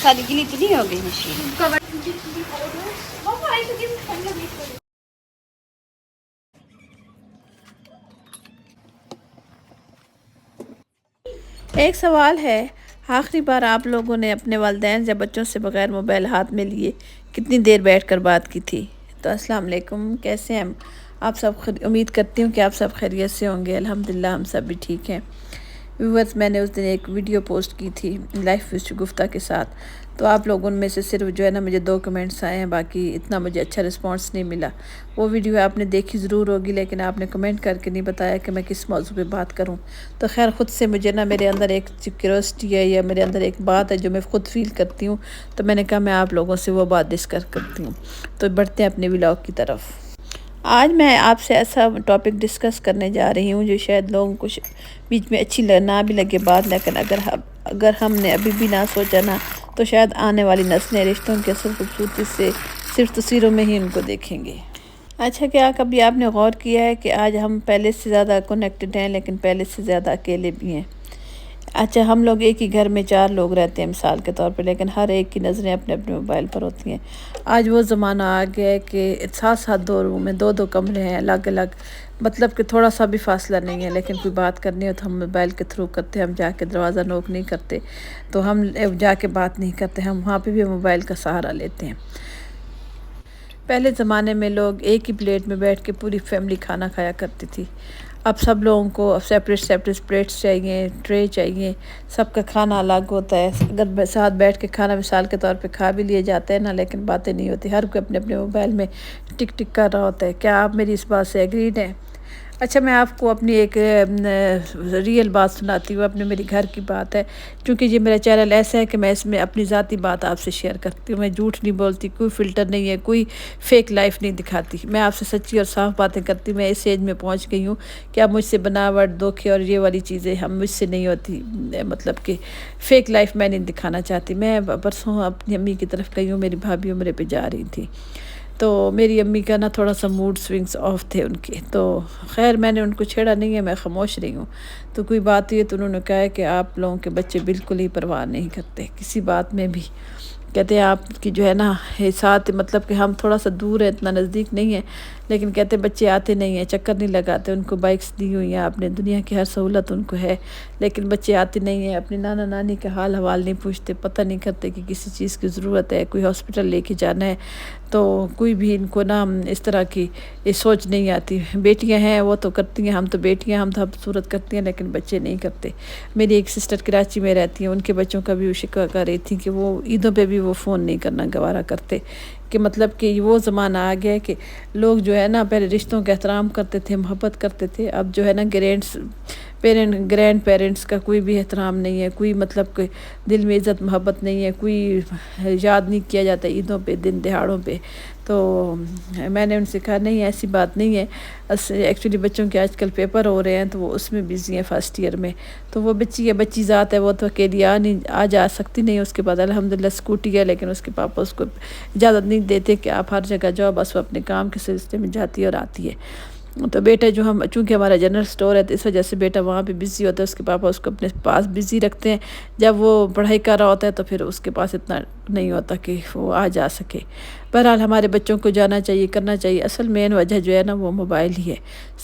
ساری گلی تو نہیں ہو گئی مشین؟ ایک سوال ہے، آخری بار آپ لوگوں نے اپنے والدین یا بچوں سے بغیر موبائل ہاتھ میں لیے کتنی دیر بیٹھ کر بات کی تھی؟ تو السلام علیکم، کیسے ہیں آپ سب؟ امید کرتی ہوں کہ آپ سب خیریت سے ہوں گے۔ الحمدللہ ہم سب بھی ٹھیک ہیں۔ ویورز، میں نے اس دن ایک ویڈیو پوسٹ کی تھی لائف وتھ شگفتہ کے ساتھ، تو آپ لوگوں میں سے صرف جو ہے نا مجھے 2 کمنٹس آئے ہیں، باقی اتنا مجھے اچھا رسپانس نہیں ملا۔ وہ ویڈیو آپ نے دیکھی ضرور ہوگی، لیکن آپ نے کمنٹ کر کے نہیں بتایا کہ میں کس موضوع پہ بات کروں۔ تو خیر، خود سے مجھے نا میرے اندر ایک کیوریوسٹی ہے، یا میرے اندر ایک بات ہے جو میں خود فیل کرتی ہوں، تو میں نے کہا میں آپ لوگوں سے وہ بات ڈسکس کرتی ہوں۔ تو بڑھتے ہیں اپنے ولاگ کی طرف۔ آج میں آپ سے ایسا ٹاپک ڈسکس کرنے جا رہی ہوں جو شاید لوگوں کو بیچ میں اچھی نہ بھی لگے بات، لیکن اگر ہم نے ابھی بھی نہ سوچا نا، تو شاید آنے والی نسلیں رشتوں کی اصل خوبصورتی سے صرف تصویروں میں ہی ان کو دیکھیں گے۔ اچھا، کیا کبھی آپ نے غور کیا ہے کہ آج ہم پہلے سے زیادہ کنیکٹڈ ہیں، لیکن پہلے سے زیادہ اکیلے بھی ہیں؟ اچھا، ہم لوگ ایک ہی گھر میں 4 لوگ رہتے ہیں مثال کے طور پہ، لیکن ہر ایک کی نظریں اپنے اپنے موبائل پر ہوتی ہیں۔ آج وہ زمانہ آ گیا ہے کہ ساتھ 2 روم ہیں، 2 کمرے ہیں الگ الگ، مطلب کہ تھوڑا سا بھی فاصلہ نہیں ہے، لیکن کوئی بات کرنی ہو تو ہم موبائل کے تھرو کرتے ہیں۔ ہم جا کے دروازہ نوک نہیں کرتے، تو ہم جا کے بات نہیں کرتے، ہم وہاں پہ بھی موبائل کا سہارا لیتے ہیں۔ پہلے زمانے میں لوگ ایک ہی پلیٹ میں بیٹھ کے پوری فیملی کھانا کھایا کرتی تھی۔ اب سب لوگوں کو سیپریٹ پلیٹس چاہیے، ٹرے چاہیے، سب کا کھانا الگ ہوتا ہے۔ اگر ساتھ بیٹھ کے کھانا مثال کے طور پہ کھا بھی لیے جاتے ہیں نا، لیکن باتیں نہیں ہوتی، ہر کوئی اپنے اپنے موبائل میں ٹک کر رہا ہوتا ہے۔ کیا آپ میری اس بات سے ایگریڈ ہیں؟ اچھا، میں آپ کو اپنی ایک ریئل بات سناتی ہوں، اپنے میری گھر کی بات ہے، کیونکہ یہ میرا چینل ایسا ہے کہ میں اس میں اپنی ذاتی بات آپ سے شیئر کرتی ہوں۔ میں جھوٹ نہیں بولتی، کوئی فلٹر نہیں ہے، کوئی فیک لائف نہیں دکھاتی، میں آپ سے سچی اور صاف باتیں کرتی ہوں۔ میں اس ایج میں پہنچ گئی ہوں کہ اب مجھ سے بناوٹ، دھوکے اور یہ والی چیزیں مجھ سے نہیں ہوتی، مطلب کہ فیک لائف میں نہیں دکھانا چاہتی۔ میں پرسوں اپنی امی کی طرف گئی ہوں، میری بھابھی عمرے پہ جا رہی تھی، تو میری امی کا نا تھوڑا سا موڈ سوئنگس آف تھے ان کے، تو خیر میں نے ان کو چھیڑا نہیں ہے، میں خاموش رہی ہوں۔ تو کوئی بات ہوئی تو انہوں نے کہا ہے کہ آپ لوگوں کے بچے بالکل ہی پرواہ نہیں کرتے کسی بات میں بھی، کہتے ہیں آپ کی جو ہے نا ساتھ، مطلب کہ ہم تھوڑا سا دور ہیں، اتنا نزدیک نہیں ہے، لیکن کہتے بچے آتے نہیں ہیں، چکر نہیں لگاتے، ان کو بائکس دی ہوئی ہیں، اپنے دنیا کی ہر سہولت ان کو ہے، لیکن بچے آتے نہیں ہیں، اپنے نانا نانی کا حال حوال نہیں پوچھتے، پتہ نہیں کرتے کہ کسی چیز کی ضرورت ہے، کوئی ہاسپٹل لے کے جانا ہے، تو کوئی بھی ان کو نا اس طرح کی یہ سوچ نہیں آتی۔ بیٹیاں ہیں وہ تو کرتی ہیں، ہم تو بیٹیاں، ہم تو صورت کرتی ہیں، لیکن بچے نہیں کرتے۔ میری ایک سسٹر کراچی میں رہتی ہیں، ان کے بچوں کا بھی وہ شکوہ کر رہی تھی کہ وہ عیدوں پہ بھی وہ فون نہیں کرنا گوارا کرتے، کہ مطلب کہ وہ زمانہ آ گیا ہے کہ لوگ جو ہے نا پہلے رشتوں کا احترام کرتے تھے، محبت کرتے تھے، اب جو ہے نا گرینڈ پیرنٹس کا کوئی بھی احترام نہیں ہے، کوئی مطلب کہ دل میں عزت محبت نہیں ہے، کوئی یاد نہیں کیا جاتا عیدوں پہ، دن دہاڑوں پہ۔ تو میں نے ان سے کہا نہیں، ایسی بات نہیں ہے، ایکچولی بچوں کے آج کل پیپر ہو رہے ہیں، تو وہ اس میں بزی ہیں فرسٹ ایئر میں، تو وہ بچی ذات ہے، وہ تو اکیلی آ جا سکتی نہیں، اس کے بعد الحمدللہ اسکوٹی ہے، لیکن اس کے پاپا اس کو اجازت نہیں دیتے کہ آپ ہر جگہ جاؤ، بس وہ اپنے کام کے سلسلے میں جاتی ہے اور آتی ہے۔ تو بیٹا جو چونکہ ہمارا جنرل سٹور ہے، تو اس وجہ سے بیٹا وہاں پہ بزی ہوتا ہے، اس کے پاپا اس کو اپنے پاس بزی رکھتے ہیں، جب وہ پڑھائی کر رہا ہوتا ہے تو پھر اس کے پاس اتنا نہیں ہوتا کہ وہ آ جا سکے۔ بہرحال ہمارے بچوں کو جانا چاہیے، کرنا چاہیے، اصل مین وجہ جو ہے نا وہ موبائل ہی ہے۔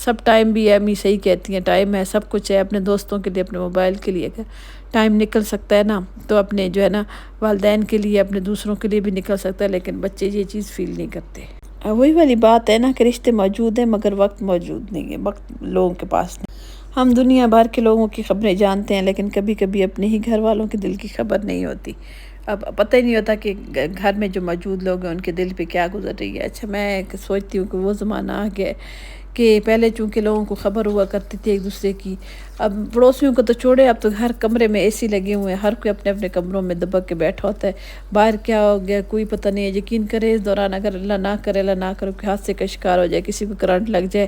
سب ٹائم بھی ہے، امی صحیح کہتی ہیں، ٹائم ہے، سب کچھ ہے، اپنے دوستوں کے لیے، اپنے موبائل کے لیے ٹائم نکل سکتا ہے نا، تو اپنے جو ہے نا والدین کے لیے، اپنے دوسروں کے لیے بھی نکل سکتا ہے، لیکن بچے یہ چیز فیل نہیں کرتے۔ وہی والی بات ہے نا کہ رشتے موجود ہیں مگر وقت موجود نہیں ہے، وقت لوگوں کے پاس نہیں۔ ہم دنیا بھر کے لوگوں کی خبریں جانتے ہیں، لیکن کبھی کبھی اپنے ہی گھر والوں کے دل کی خبر نہیں ہوتی۔ اب پتہ ہی نہیں ہوتا کہ گھر میں جو موجود لوگ ہیں ان کے دل پہ کیا گزر رہی ہے۔ اچھا، میں سوچتی ہوں کہ وہ زمانہ آ گیا کہ پہلے چونکہ لوگوں کو خبر ہوا کرتی تھی ایک دوسرے کی، اب پڑوسیوں کو تو چھوڑے، اب تو ہر کمرے میں اے سی لگے ہوئے ہیں، ہر کوئی اپنے اپنے کمروں میں دبک کے بیٹھا ہوتا ہے، باہر کیا ہو گیا کوئی پتہ نہیں ہے۔ یقین کرے اس دوران اگر اللہ نہ کرے کوئی حادثے کا شکار ہو جائے، کسی کو کرنٹ لگ جائے،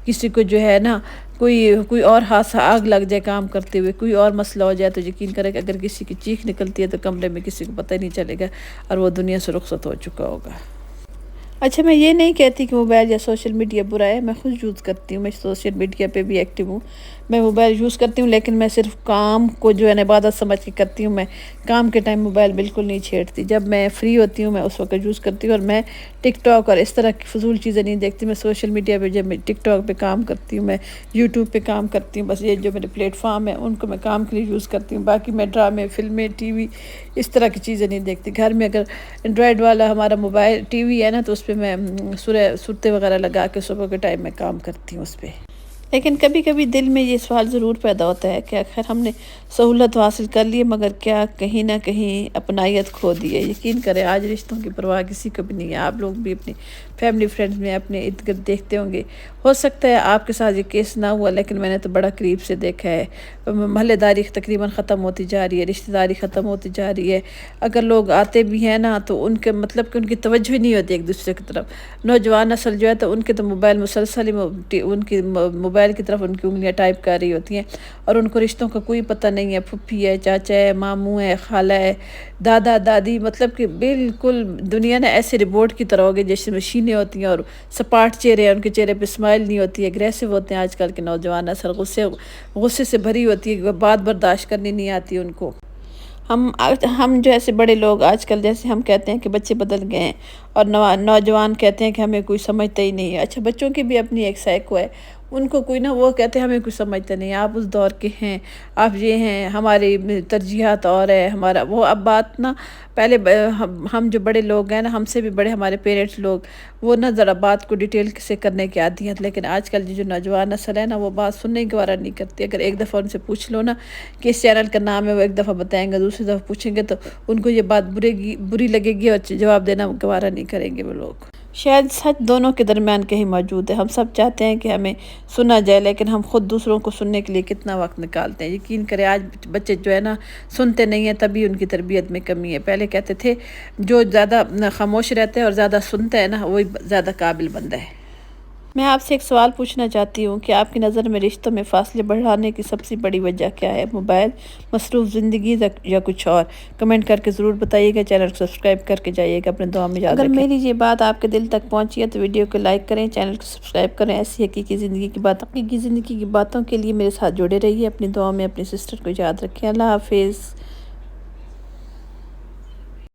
کسی کو جو ہے نا کوئی اور حادثہ، آگ لگ جائے کام کرتے ہوئے، کوئی اور مسئلہ ہو جائے، تو یقین کرے کہ اگر کسی کی چیخ نکلتی ہے تو کمرے میں کسی کو پتہ ہی نہیں چلے گا، اور وہ دنیا سے رخصت ہو چکا ہوگا۔ اچھا میں یہ نہیں کہتی کہ موبائل یا سوشل میڈیا برا ہے، میں خود یوز کرتی ہوں، میں سوشل میڈیا پہ بھی ایکٹیو ہوں، میں موبائل یوز کرتی ہوں، لیکن میں صرف کام کو جو ہے عبادت سمجھ کے کرتی ہوں۔ میں کام کے ٹائم موبائل بالکل نہیں چھیڑتی، جب میں فری ہوتی ہوں میں اس وقت یوز کرتی ہوں، اور میں ٹک ٹاک اور اس طرح کی فضول چیزیں نہیں دیکھتی۔ میں سوشل میڈیا پہ جب میں ٹک ٹاک پہ کام کرتی ہوں، میں یوٹیوب پہ کام کرتی ہوں، بس یہ جو میرے پلیٹ فارم ہیں ان کو میں کام کے لیے یوز کرتی ہوں، باقی میں ڈرامے، فلمیں، ٹی وی اس طرح کی چیزیں نہیں دیکھتی۔ گھر میں اگر اینڈرائڈ والا ہمارا موبائل ٹی وی ہے نا تو اس پہ میں صورتیں وغیرہ لگا کے صبح کے ٹائم میں کام کرتی ہوں اس پہ۔ لیکن کبھی کبھی دل میں یہ سوال ضرور پیدا ہوتا ہے کہ آخر ہم نے سہولت حاصل کر لی ہے مگر کیا کہیں نہ کہیں اپنائیت کھو دی ہے۔ یقین کریں آج رشتوں کی پرواہ کسی کو بھی نہیں ہے۔ آپ لوگ بھی اپنی فیملی فرینڈز میں اپنے ارد گرد دیکھتے ہوں گے، ہو سکتا ہے آپ کے ساتھ یہ کیس نہ ہوا لیکن میں نے تو بڑا قریب سے دیکھا ہے۔ محلے داری تقریباً ختم ہوتی جا رہی ہے، رشتہ داری ختم ہوتی جا رہی ہے۔ اگر لوگ آتے بھی ہیں نا تو ان کے مطلب کہ ان کی توجہ نہیں ہوتی ایک دوسرے کی طرف۔ نوجوان نسل جو ہے تو ان کے تو موبائل مسلسل ہی ان کی موبائل کی طرف ان کی انگلیاں ٹائپ کر رہی ہوتی ہیں، اور ان کو رشتوں کا کوئی پتہ نہیں ہے۔ پھپھی ہے، چاچا ہے، ماموں ہے، خالہ ہے، دادا دادی، مطلب کہ بالکل دنیا نے ایسے روبوٹ کی طرح ہو گئی جیسے مشینیں ہوتی ہیں، اور سپاٹ چہرے ہیں، ان کے چہرے پہ اسمائل نہیں ہوتی ہے، اگریسو ہوتے ہیں آج کل کے نوجوان نسل، غصے سے بھری ہوتی ہے، بات برداشت کرنی نہیں آتی ان کو۔ ہم جو ایسے بڑے لوگ آج کل جیسے ہم کہتے ہیں کہ بچے بدل گئے ہیں، اور نوجوان کہتے ہیں کہ ہمیں کوئی سمجھتا ہی نہیں ہے۔ اچھا بچوں کی بھی اپنی ایک سائیکو ہے، ان کو کوئی نہ وہ کہتے ہیں ہمیں کوئی سمجھتا نہیں، آپ اس دور کے ہیں، آپ یہ ہیں، ہماری ترجیحات اور ہے ہمارا وہ۔ اب بات نا پہلے ہم جو بڑے لوگ ہیں نا، ہم سے بھی بڑے ہمارے پیرنٹس لوگ، وہ نا ذرا بات کو ڈیٹیل سے کرنے کی عادی ہیں، لیکن آج کل جو نوجوان نسل ہے نا وہ بات سننے کی گوارہ نہیں کرتی۔ اگر ایک دفعہ ان سے پوچھ لو نا کہ اس چینل کا نام ہے، وہ ایک دفعہ بتائیں گے، دوسری دفعہ پوچھیں گے تو ان کو یہ بات بری لگے گی، اور جواب دینا گوارہ نہیں کریں گے وہ لوگ۔ شاید سچ دونوں کے درمیان کہیں موجود ہے۔ ہم سب چاہتے ہیں کہ ہمیں سنا جائے، لیکن ہم خود دوسروں کو سننے کے لیے کتنا وقت نکالتے ہیں۔ یقین کریں آج بچے جو ہے نا سنتے نہیں ہیں، تبھی ان کی تربیت میں کمی ہے۔ پہلے کہتے تھے جو زیادہ خاموش رہتا ہے اور زیادہ سنتا ہے نا وہی زیادہ قابل بندہ ہے۔ میں آپ سے ایک سوال پوچھنا چاہتی ہوں کہ آپ کی نظر میں رشتوں میں فاصلے بڑھانے کی سب سے بڑی وجہ کیا ہے؟ موبائل، مصروف زندگی یا کچھ اور؟ کمنٹ کر کے ضرور بتائیے گا، چینل کو سبسکرائب کر کے جائیے گا، اپنے دعا میں یاد رکھیں۔ اگر میری یہ بات آپ کے دل تک پہنچی ہے تو ویڈیو کو لائک کریں، چینل کو سبسکرائب کریں۔ ایسی حقیقی زندگی کی باتوں کے لیے میرے ساتھ جڑے رہیے۔ اپنی دعا میں اپنی سسٹر کو یاد رکھیں۔ اللہ حافظ۔